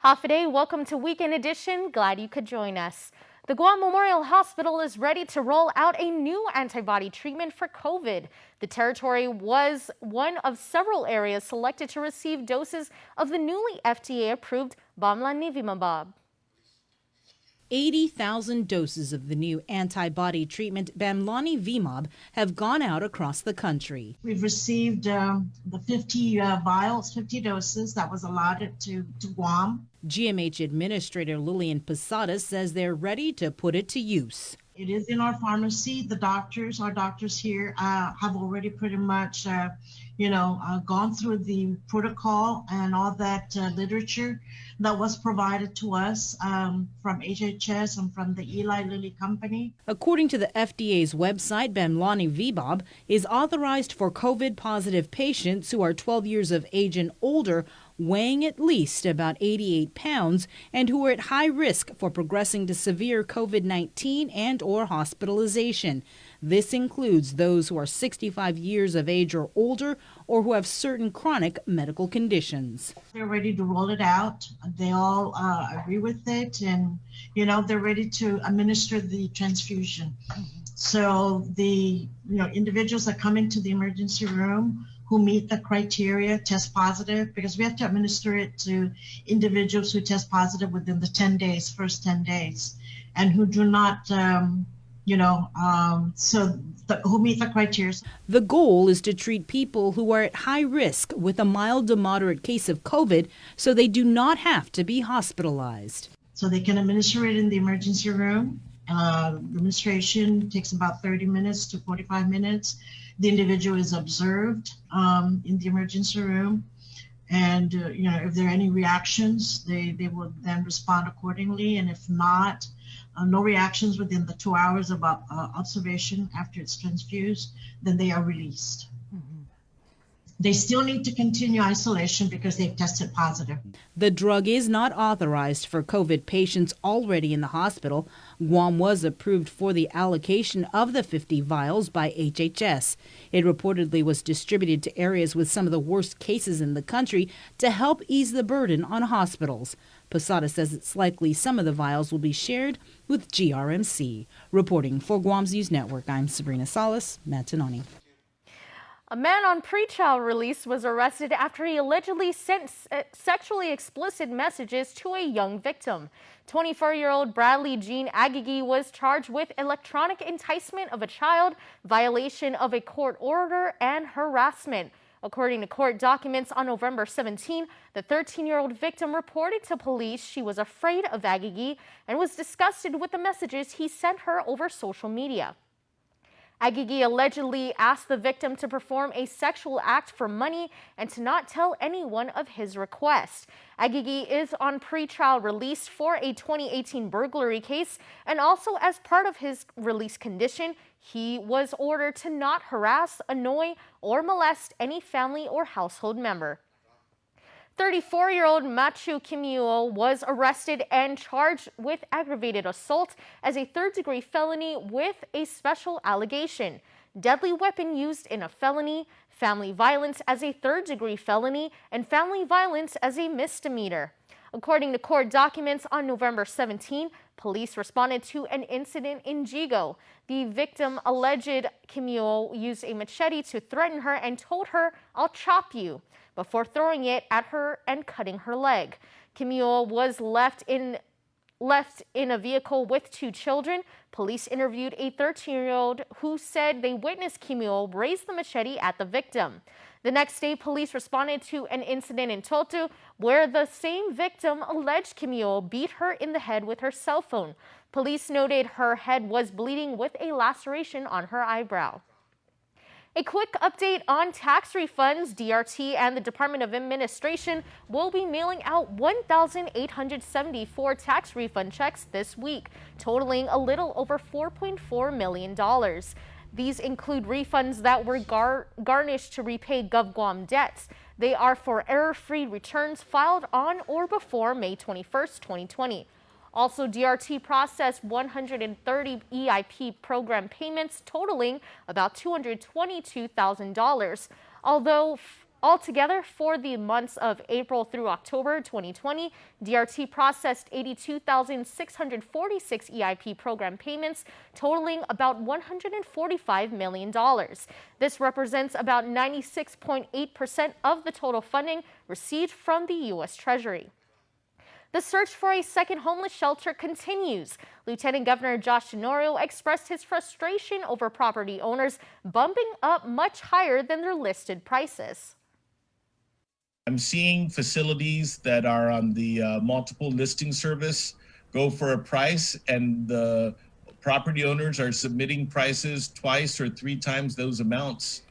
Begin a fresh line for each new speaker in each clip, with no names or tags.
Half a day, welcome to Weekend Edition. Glad you could join us. The Guam Memorial Hospital is ready to roll out a new antibody treatment for COVID. The territory was one of several areas selected to receive doses of the newly FDA-approved bamlanivimab.
80,000 doses of the new antibody treatment bamlanivimab have gone out across the country.
We've received the 50 vials, 50 doses that was allotted to Guam.
GMH Administrator Lillian Posada says they're ready to put it to use.
It is in our pharmacy. Our doctors here have already pretty much, gone through the protocol and all that literature that was provided to us from HHS and from the Eli Lilly company.
According to the FDA's website, bamlanivimab is authorized for COVID-positive patients who are 12 years of age and older, weighing at least about 88 pounds, and who are at high risk for progressing to severe COVID-19 and/or hospitalization. This includes those who are 65 years of age or older or who have certain chronic medical conditions.
They're ready to roll it out. They all agree with it, and they're ready to administer the transfusion. So the individuals that come into the emergency room who meet the criteria, test positive, because we have to administer it to individuals who test positive within the first 10 days, and who do not, who meet the criteria.
The goal is to treat people who are at high risk with a mild to moderate case of COVID so they do not have to be hospitalized.
So they can administer it in the emergency room. Administration takes about 30 minutes to 45 minutes. The individual is observed in the emergency room, and if there are any reactions, they will then respond accordingly, and if not, no reactions within the 2 hours of observation after it's transfused, then they are released. They still need to continue isolation because they've tested positive.
The drug is not authorized for COVID patients already in the hospital. Guam was approved for the allocation of the 50 vials by HHS. It reportedly was distributed to areas with some of the worst cases in the country to help ease the burden on hospitals. Posada says it's likely some of the vials will be shared with GRMC. Reporting for Guam's News Network, I'm Sabrina Salas, Matanoni.
A man on pretrial release was arrested after he allegedly sent sexually explicit messages to a young victim. 24-year-old Bradley Jean Agigi was charged with electronic enticement of a child, violation of a court order, and harassment. According to court documents on November 17, the 13-year-old victim reported to police she was afraid of Agigi and was disgusted with the messages he sent her over social media. Agigi allegedly asked the victim to perform a sexual act for money and to not tell anyone of his request. Agigi is on pretrial release for a 2018 burglary case, and also as part of his release condition, he was ordered to not harass, annoy, or molest any family or household member. 34-year-old Machu Kimio was arrested and charged with aggravated assault as a third-degree felony with a special allegation: deadly weapon used in a felony, family violence as a third-degree felony, and family violence as a misdemeanor. According to court documents on November 17, police responded to an incident in Jigo. The victim alleged Kimio used a machete to threaten her and told her, "I'll chop you," before throwing it at her and cutting her leg. Kimio was left in a vehicle with 2 children. Police interviewed a 13-year-old who said they witnessed Kimio raise the machete at the victim. The next day, police responded to an incident in Totu where the same victim alleged Kimio beat her in the head with her cell phone. Police noted her head was bleeding with a laceration on her eyebrow. A quick update on tax refunds. DRT and the Department of Administration will be mailing out 1,874 tax refund checks this week, totaling a little over $4.4 million. These include refunds that were garnished to repay GovGuam debts. They are for error-free returns filed on or before May 21st, 2020. Also, DRT processed 130 EIP program payments totaling about $222,000. Although Altogether, for the months of April through October 2020, DRT processed 82,646 EIP program payments, totaling about $145 million. This represents about 96.8% of the total funding received from the U.S. Treasury. The search for a second homeless shelter continues. Lieutenant Governor Josh Tenorio expressed his frustration over property owners bumping up much higher than their listed prices.
I'm seeing facilities that are on the multiple listing service go for a price, and the property owners are submitting prices twice or three times those amounts.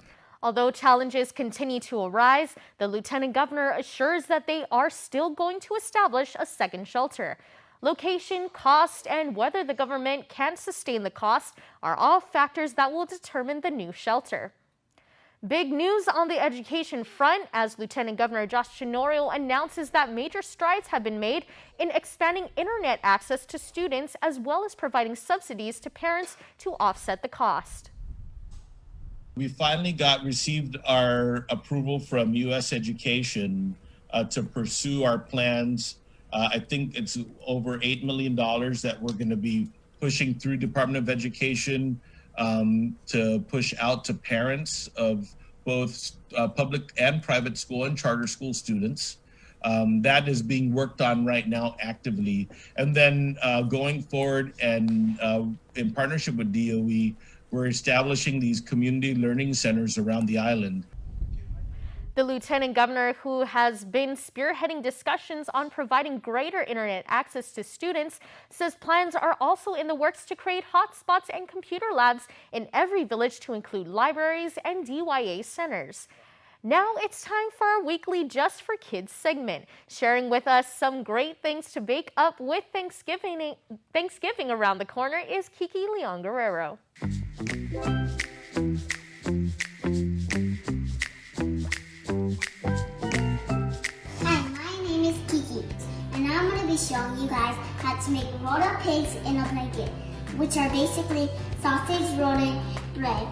Although challenges continue to arise, the Lieutenant Governor assures that they are still going to establish a second shelter. Location, cost, and whether the government can sustain the cost are all factors that will determine the new shelter. Big news on the education front as Lieutenant Governor Josh Tenorio announces that major strides have been made in expanding internet access to students as well as providing subsidies to parents to offset the cost.
We finally received our approval from U.S. Education to pursue our plans. I think it's over $8 million that we're going to be pushing through Department of Education to push out to parents of both public and private school and charter school students. That is being worked on right now actively. And then going forward and in partnership with DOE, we're establishing these community learning centers around the island.
The Lieutenant Governor, who has been spearheading discussions on providing greater internet access to students, says plans are also in the works to create hotspots and computer labs in every village to include libraries and DYA centers. Now it's time for our weekly Just for Kids segment. Sharing with us some great things to bake up with Thanksgiving around the corner is Kiki Leon Guerrero.
And I'm going to be showing you guys how to make rolled up pigs in a blanket, which are basically sausage rolled in bread.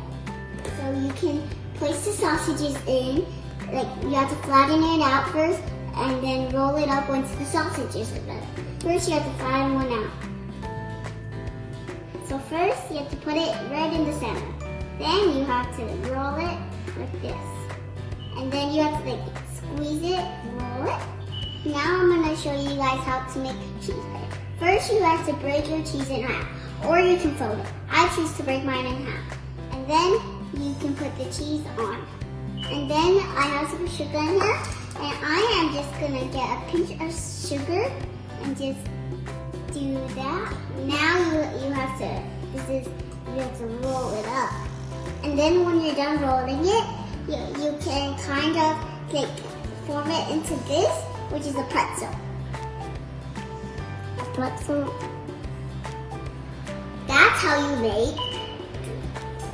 So you can place the sausages in, like you have to flatten it out first and then roll it up once the sausages are done. First you have to flatten one out. So first you have to put it right in the center. Then you have to roll it like this. And then you have to like squeeze it, roll it. Now I'm going to show you guys how to make cheese bread. First you have to break your cheese in half, or you can fold it. I choose to break mine in half. And then you can put the cheese on. And then I have some sugar in here, and I am just going to get a pinch of sugar and just do that. Now you have to roll it up. And then when you're done rolling it, you can kind of like form it into this, which is a pretzel. A pretzel. That's how you make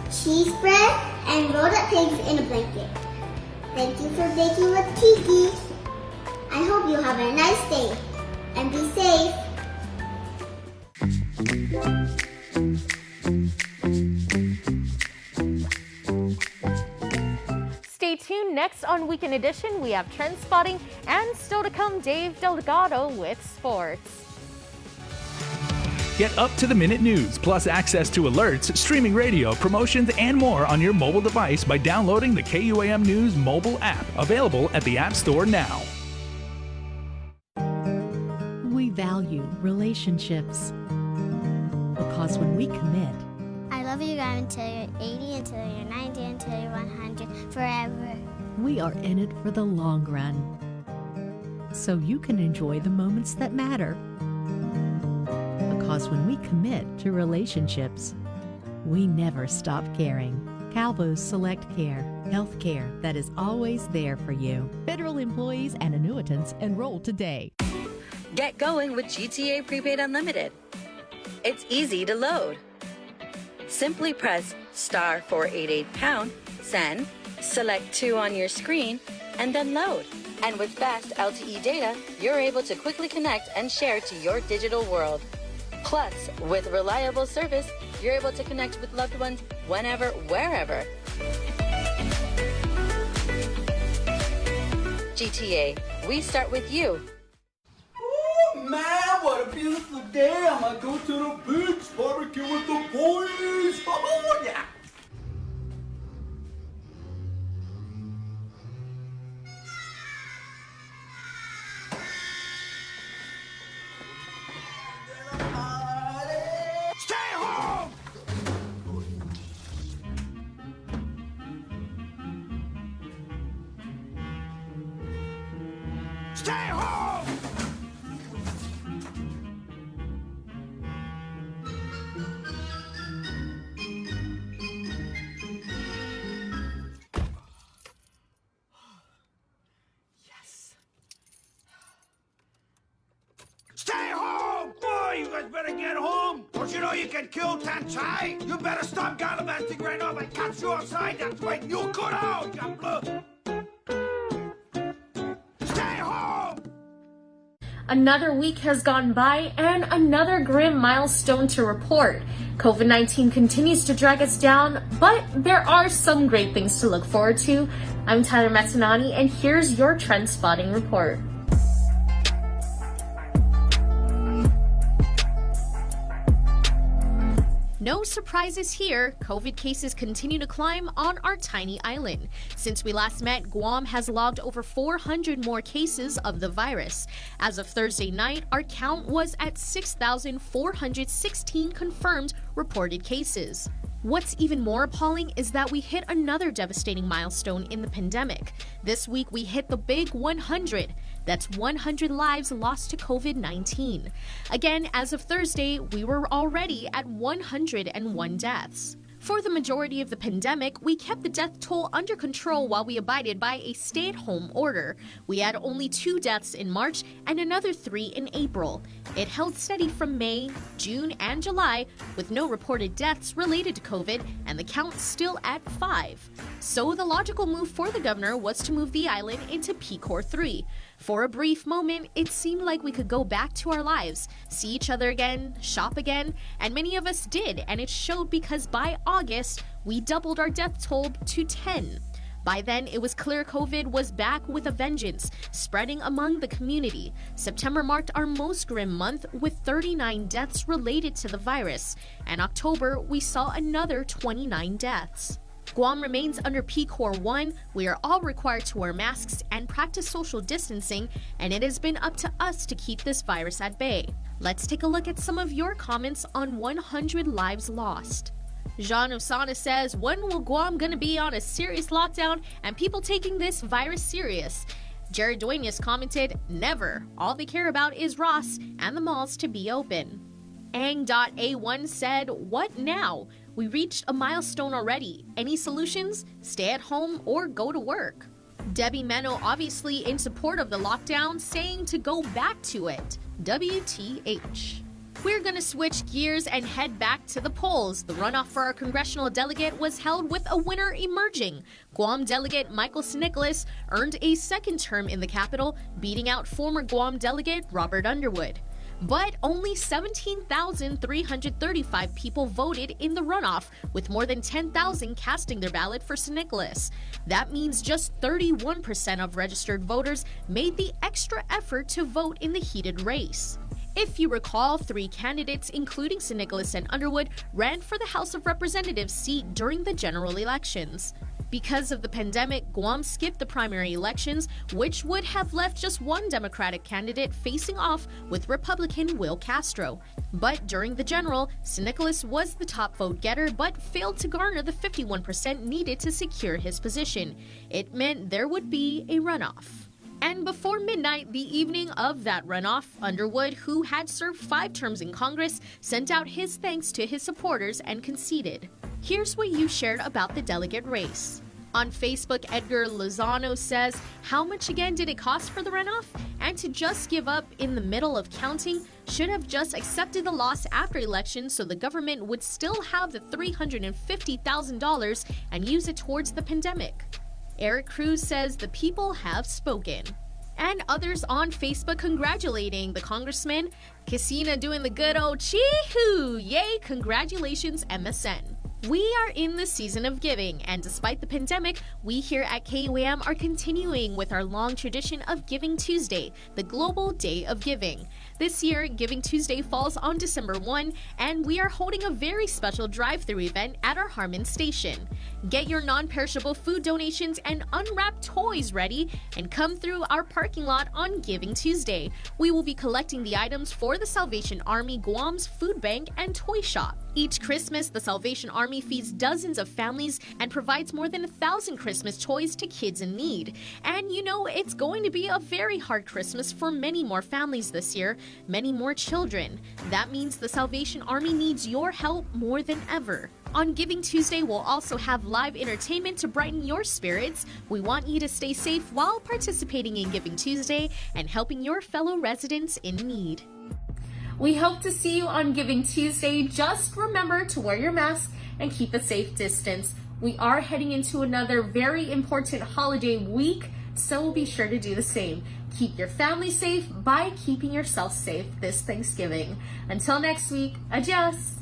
cheese bread and rolled up pigs in a blanket. Thank you for baking with Kiki. I hope you have a nice day and be safe.
Stay tuned. Next on Weekend Edition, we have trend spotting, and still to come, Dave Delgado with sports.
Get up-to-the-minute news, plus access to alerts, streaming radio, promotions, and more on your mobile device by downloading the KUAM News mobile app, available at the App Store now.
We value relationships because when we commit,
I love you guys until you're 80, until you're 90, until you're 100, forever.
we are in it for the long run. So you can enjoy the moments that matter. Because when we commit to relationships, we never stop caring. Calvo's Select Care, health care that is always there for you. Federal employees and annuitants enroll today.
Get going with GTA Prepaid Unlimited. It's easy to load. Simply press star 488#, send, select 2 on your screen, and then load. And with fast LTE data, you're able to quickly connect and share to your digital world. Plus, with reliable service, you're able to connect with loved ones whenever, wherever. GTA, we start with you.
Oh man, what a beautiful day. I'm gonna go to the beach, barbecue with the boys. Oh yeah. Stay home! Stay home! Yes. Stay home! Boy, you guys better get home! Don't you know you can kill Tanchai? You better stop gallivanting right now. If I catch you outside, that's when you go down, gambler! Stay home!
Another week has gone by and another grim milestone to report. COVID-19 continues to drag us down, but there are some great things to look forward to. I'm Tyler Metanani, and here's your trend spotting report. No surprises here, COVID cases continue to climb on our tiny island. Since we last met, Guam has logged over 400 more cases of the virus. As of Thursday night, our count was at 6,416 confirmed reported cases. What's even more appalling is that we hit another devastating milestone in the pandemic. This week, we hit the big 100. That's 100 lives lost to COVID-19. Again, as of Thursday, we were already at 101 deaths. For the majority of the pandemic, we kept the death toll under control while we abided by a stay-at-home order. We had only 2 deaths in March and another 3 in April. It held steady from May, June, and July, with no reported deaths related to COVID, and the count still at 5. So the logical move for the governor was to move the island into PCOR 3. For a brief moment, it seemed like we could go back to our lives, see each other again, shop again, and many of us did, and it showed because by August, we doubled our death toll to 10. By then, it was clear COVID was back with a vengeance, spreading among the community. September marked our most grim month with 39 deaths related to the virus, and October, we saw another 29 deaths. Guam remains under PCOR 1. We are all required to wear masks and practice social distancing, and it has been up to us to keep this virus at bay. Let's take a look at some of your comments on 100 lives lost. Jean Osana says, when will Guam gonna be on a serious lockdown and people taking this virus serious? Jared Duenas commented, never. All they care about is Ross and the malls to be open. Ang.A1 said, what now? We reached a milestone already. Any solutions? Stay at home or go to work. Debbie Meno obviously in support of the lockdown, saying to go back to it. WTH. We're gonna switch gears and head back to the polls. The runoff for our congressional delegate was held with a winner emerging. Guam delegate Michael Nicholas earned a second term in the Capitol, beating out former Guam delegate Robert Underwood. But only 17,335 people voted in the runoff, with more than 10,000 casting their ballot for St. Nicholas. That means just 31% of registered voters made the extra effort to vote in the heated race. If you recall, 3 candidates, including St. Nicholas and Underwood, ran for the House of Representatives seat during the general elections. Because of the pandemic, Guam skipped the primary elections, which would have left just one Democratic candidate facing off with Republican Will Castro. But during the general, St. Nicholas was the top vote getter but failed to garner the 51% needed to secure his position. It meant there would be a runoff. And before midnight, the evening of that runoff, Underwood, who had served 5 terms in Congress, sent out his thanks to his supporters and conceded. Here's what you shared about the delegate race. On Facebook, Edgar Lozano says, how much again did it cost for the runoff? And to just give up in the middle of counting, should have just accepted the loss after election so the government would still have the $350,000 and use it towards the pandemic. Eric Cruz says the people have spoken. And others on Facebook congratulating the congressman. Casina doing the good old chee-hoo. Yay, congratulations, MSN.
We are in the season of giving, and despite the pandemic, we here at KUAM are continuing with our long tradition of Giving Tuesday, the Global Day of Giving. This year, Giving Tuesday falls on December 1, and we are holding a very special drive-thru event at our Harmon station. Get your non-perishable food donations and unwrapped toys ready, and come through our parking lot on Giving Tuesday. We will be collecting the items for the Salvation Army Guam's food bank and toy shop. Each Christmas, the Salvation Army feeds dozens of families and provides more than 1,000 Christmas toys to kids in need. And you know, it's going to be a very hard Christmas for many more families this year, many more children. That means the Salvation Army needs your help more than ever. On Giving Tuesday, we'll also have live entertainment to brighten your spirits. We want you to stay safe while participating in Giving Tuesday and helping your fellow residents in need. We hope to see you on Giving Tuesday. Just remember to wear your mask and keep a safe distance. We are heading into another very important holiday week, so be sure to do the same. Keep your family safe by keeping yourself safe this Thanksgiving. Until next week, adios!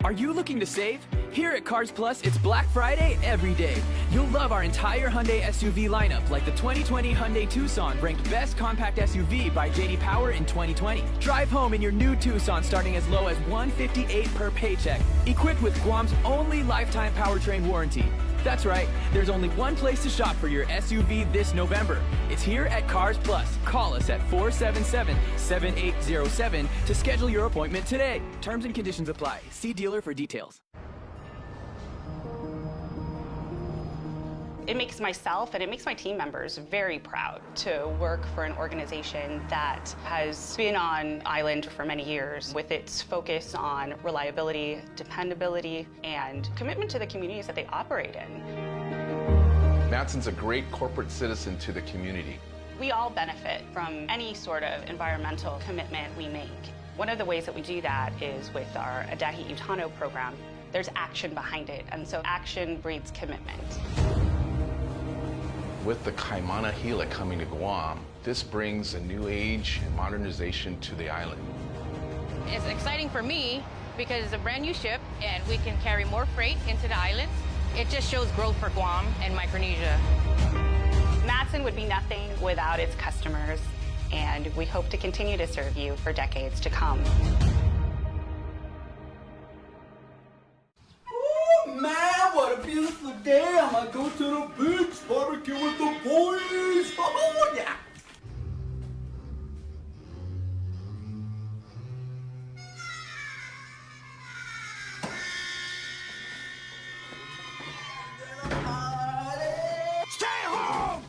Are you looking to save? Here at Cars Plus, it's Black Friday every day. You'll love our entire Hyundai SUV lineup, like the 2020 Hyundai Tucson, ranked Best Compact SUV by J.D. Power in 2020. Drive home in your new Tucson starting as low as $158 per paycheck, equipped with Guam's only lifetime powertrain warranty. That's right, there's only one place to shop for your SUV this November. It's here at Cars Plus. Call us at 477-7807 to schedule your appointment today. Terms and conditions apply. See dealer for details.
It makes myself and it makes my team members very proud to work for an organization that has been on island for many years with its focus on reliability, dependability, and commitment to the communities that they operate in.
Matson's a great corporate citizen to the community.
We all benefit from any sort of environmental commitment we make. One of the ways that we do that is with our Adahi Utano program. There's action behind it, and so action breeds commitment.
With the Kaimana Gila coming to Guam, this brings a new age and modernization to the island.
It's exciting for me because it's a brand new ship and we can carry more freight into the islands. It just shows growth for Guam and Micronesia.
Matson would be nothing without its customers, and we hope to continue to serve you for decades to come.
Man, what a beautiful day. I'm gonna go to the beach, barbecue with the boys. Oh, yeah. Stay home!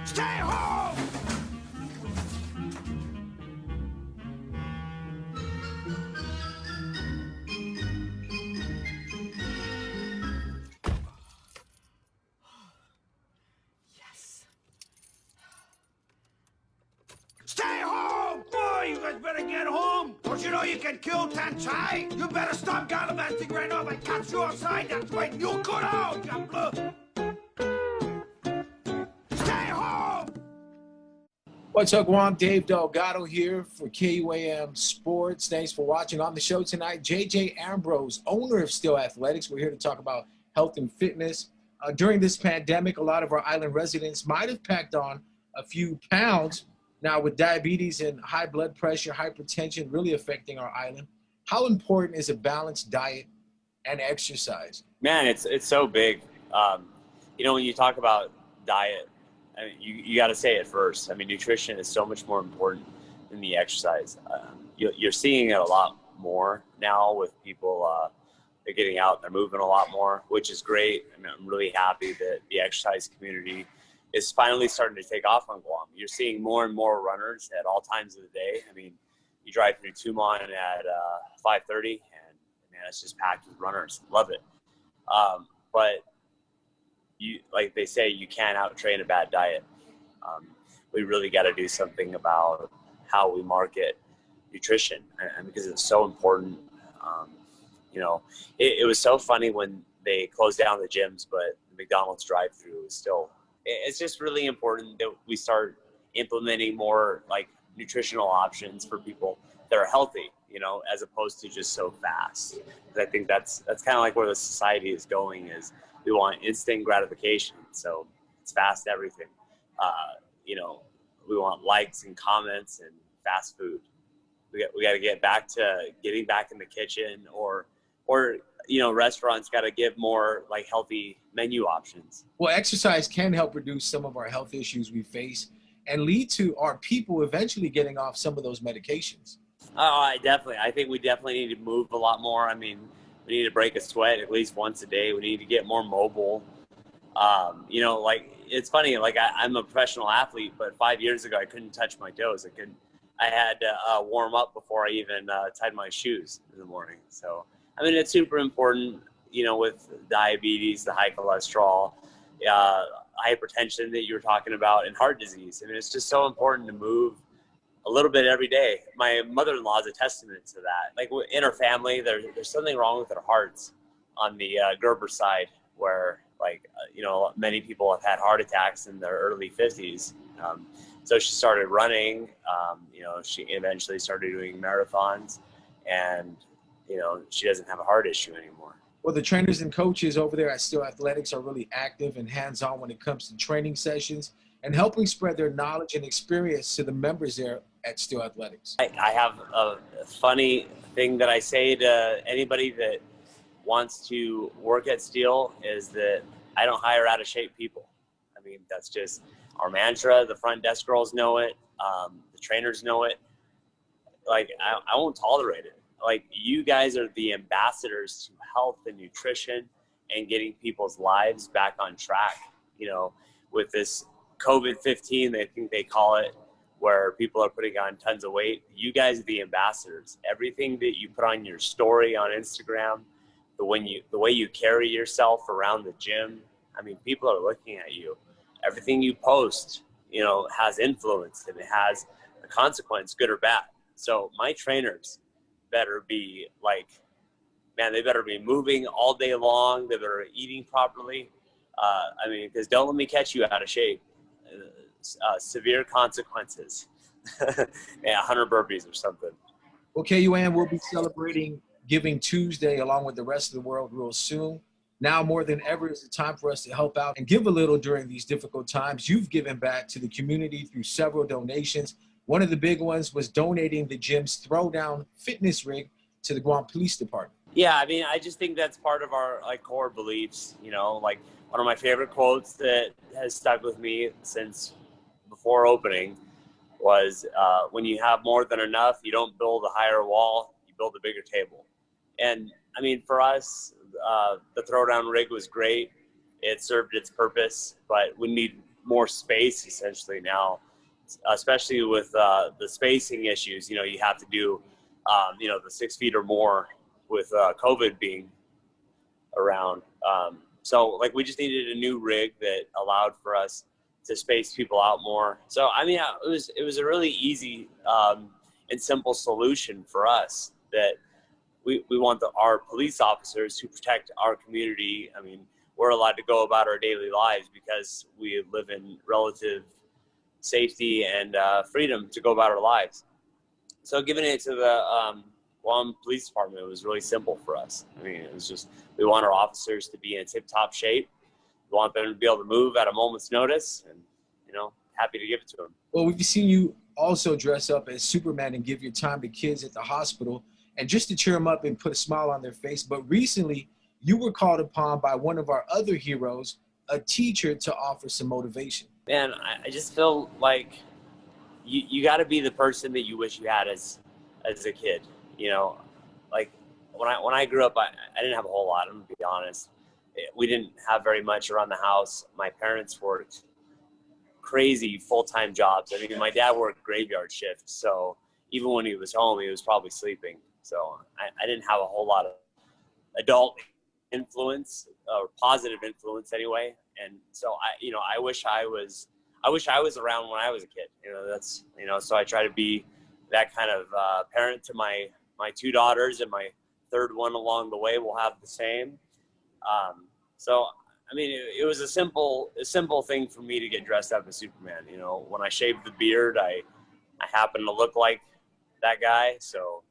Stay home! Stay home! Boy, you guys better get home! Don't you know you can kill Tanchai? You better stop gallivanting right now. If I catch you outside, that's when you go out, gambler! Stay home!
What's up, Guam? Dave Delgado here for KUAM Sports. Thanks for watching. On the show tonight, JJ Ambrose, owner of Steel Athletics. We're here to talk about health and fitness. During this pandemic, a lot of our island residents might have packed on a few pounds. Now, with diabetes and high blood pressure, hypertension really affecting our island, how important is a balanced diet and exercise?
Man, it's so big. You know, when you talk about diet, I mean, you got to say it first. I mean, nutrition is so much more important than the exercise. You're seeing it a lot more now with people. They're getting out and they're moving a lot more, which is great. I mean, I'm really happy that the exercise community is finally starting to take off on Guam. You're seeing more and more runners at all times of the day. I mean, you drive through Tumon at 5:30, and man, it's just packed with runners. Love it. But you, like they say, you can't out-train a bad diet. We really got to do something about how we market nutrition, and because it's so important. You know, it was so funny when they closed down the gyms, but the McDonald's drive-through is still. It's just really important that we start implementing more like nutritional options for people that are healthy, you know, as opposed to just so fast. I think that's kind of like where the society is going. Is we want instant gratification, so it's fast everything. You know, we want likes and comments and fast food. We got to get back to getting back in the kitchen, or you know, restaurants got to give more like healthy menu options.
Well, exercise can help reduce some of our health issues we face and lead to our people eventually getting off some of those medications.
I think we definitely need to move a lot more. I mean, we need to break a sweat at least once a day. We need to get more mobile. You know, like it's funny, like I'm a professional athlete, but 5 years ago I couldn't touch my toes. I had to warm up before I even tied my shoes in the morning. So, I mean, it's super important, you know, with diabetes, the high cholesterol, hypertension that you were talking about, and heart disease. I mean, it's just so important to move a little bit every day. My mother-in-law is a testament to that. Like in her family, there's something wrong with their hearts on the Gerber side, where you know, many people have had heart attacks in their early 50s. So she started running. You know, she eventually started doing marathons, and you know, she doesn't have a heart issue anymore.
Well, the trainers and coaches over there at Still Athletics are really active and hands-on when it comes to training sessions and helping spread their knowledge and experience to the members there at Still Athletics.
I have a funny thing that I say to anybody that wants to work at Steel is that I don't hire out of shape people. I mean, that's just our mantra. The front desk girls know it. The trainers know it. Like, I won't tolerate it. Like, you guys are the ambassadors to health and nutrition and getting people's lives back on track. You know, with this COVID-15, they think they call it, where people are putting on tons of weight. You guys are the ambassadors. Everything that you put on your story on Instagram, the way you carry yourself around the gym, I mean, people are looking at you. Everything you post, you know, has influence, and it has a consequence, good or bad. So my trainers better be like, man, they better be moving all day long. They better be eating properly. I mean, because don't let me catch you out of shape. Severe consequences. Yeah, 100 burpees or something.
Well, KUAM will be celebrating Giving Tuesday along with the rest of the world real soon. Now more than ever is the time for us to help out and give a little during these difficult times. You've given back to the community through several donations. One of the big ones was donating the gym's throwdown fitness rig to the Guam Police Department.
Yeah, I mean, I just think that's part of our like core beliefs. You know, like one of my favorite quotes that has stuck with me since before opening was, when you have more than enough, you don't build a higher wall, you build a bigger table. And I mean, for us, the throwdown rig was great. It served its purpose, but we need more space essentially now, especially with the spacing issues. You know, you have to do, you know, the 6 feet or more with COVID being around. So like we just needed a new rig that allowed for us to space people out more. So I mean, it was a really easy and simple solution for us that we want our police officers who protect our community. I mean, we're allowed to go about our daily lives because we live in relative safety and freedom to go about our lives. So giving it to the Guam Police Department was really simple for us. I mean, it was just, we want our officers to be in tip-top shape. We want them to be able to move at a moment's notice, and, you know, happy to give it to them.
Well, we've seen you also dress up as Superman and give your time to kids at the hospital, and just to cheer them up and put a smile on their face. But recently, you were called upon by one of our other heroes, a teacher, to offer some motivation.
Man, I just feel like you got to be the person that you wish you had as a kid. You know, like when I grew up, I didn't have a whole lot. I'm gonna be honest. We didn't have very much around the house. My parents worked crazy full-time jobs. I mean, my dad worked graveyard shift, so even when he was home, he was probably sleeping. So I didn't have a whole lot of adult influence or positive influence anyway. And so I wish I was around when I was a kid. You know, that's, you know, so I try to be that kind of parent to my 2 daughters and my third one along the way will have the same. So, I mean, it was a simple thing for me to get dressed up as Superman. You know, when I shaved the beard, I happen to look like that guy. So,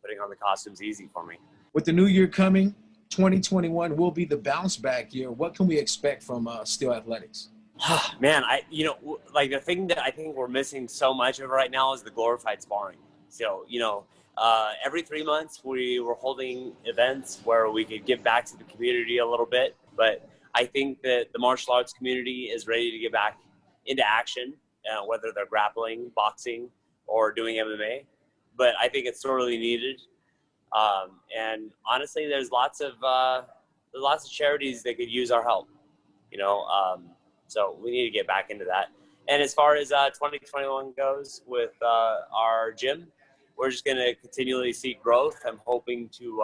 putting on the costume's easy for me.
With the new year coming, 2021 will be the bounce back year. What can we expect from Steel Athletics?
Man, like the thing that I think we're missing so much of right now is the glorified sparring. So, every 3 months we were holding events where we could give back to the community a little bit. But I think that the martial arts community is ready to get back into action, whether they're grappling, boxing, or doing MMA. But I think it's sorely needed. And honestly, there's lots of charities that could use our help, so we need to get back into that. And as far as 2021 goes with our gym, we're just going to continually seek growth. I'm hoping to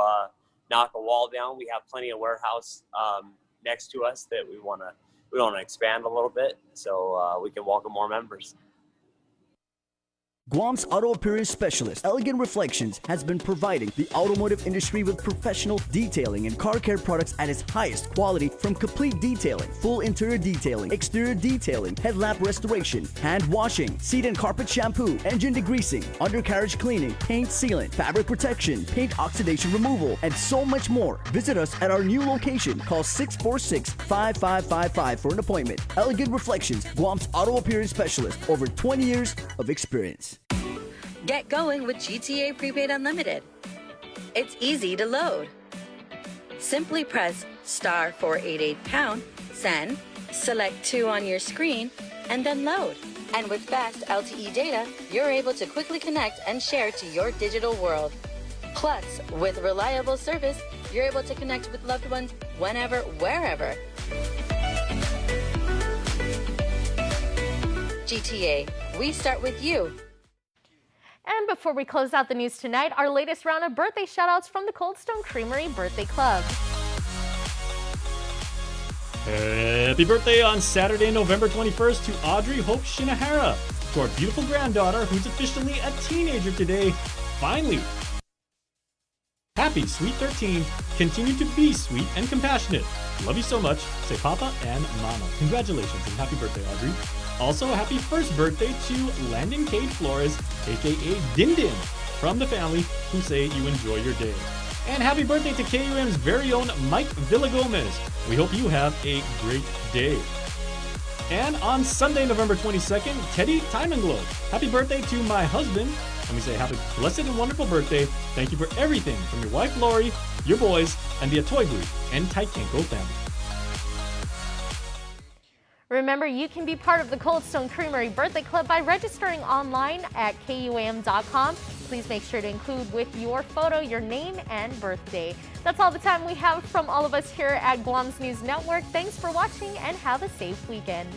knock a wall down. We have plenty of warehouse next to us that we want to expand a little bit so we can welcome more members.
Guam's auto appearance specialist, Elegant Reflections, has been providing the automotive industry with professional detailing and car care products at its highest quality, from complete detailing, full interior detailing, exterior detailing, headlamp restoration, hand washing, seat and carpet shampoo, engine degreasing, undercarriage cleaning, paint sealant, fabric protection, paint oxidation removal, and so much more. Visit us at our new location. Call 646-5555 for an appointment. Elegant Reflections, Guam's auto appearance specialist, over 20 years of experience.
Get going with GTA Prepaid Unlimited. It's easy to load. Simply press star 488#, send, select 2 on your screen, and then load. And with fast LTE data, you're able to quickly connect and share to your digital world. Plus, with reliable service, you're able to connect with loved ones whenever, wherever. GTA, we start with you.
And before we close out the news tonight, our latest round of birthday shoutouts from the Cold Stone Creamery Birthday Club.
Happy birthday on Saturday, November 21st to Audrey Hope Shinahara, to our beautiful granddaughter who's officially a teenager today, finally. Happy Sweet 13, continue to be sweet and compassionate. Love you so much, say Papa and Mama. Congratulations and happy birthday, Audrey. Also, happy first birthday to Landon Cade Flores, aka Din Din, from the family, who say you enjoy your day. And happy birthday to KUAM's very own Mike Villagomez. We hope you have a great day. And on Sunday, November 22nd, Teddy Timenglow. Happy birthday to my husband. And we say happy blessed and wonderful birthday. Thank you for everything from your wife Lori, your boys, and the Atoy Group and Taikenko family.
Remember, you can be part of the Cold Stone Creamery Birthday Club by registering online at KUAM.com. Please make sure to include with your photo your name and birthday. That's all the time we have from all of us here at Guam's News Network. Thanks for watching and have a safe weekend.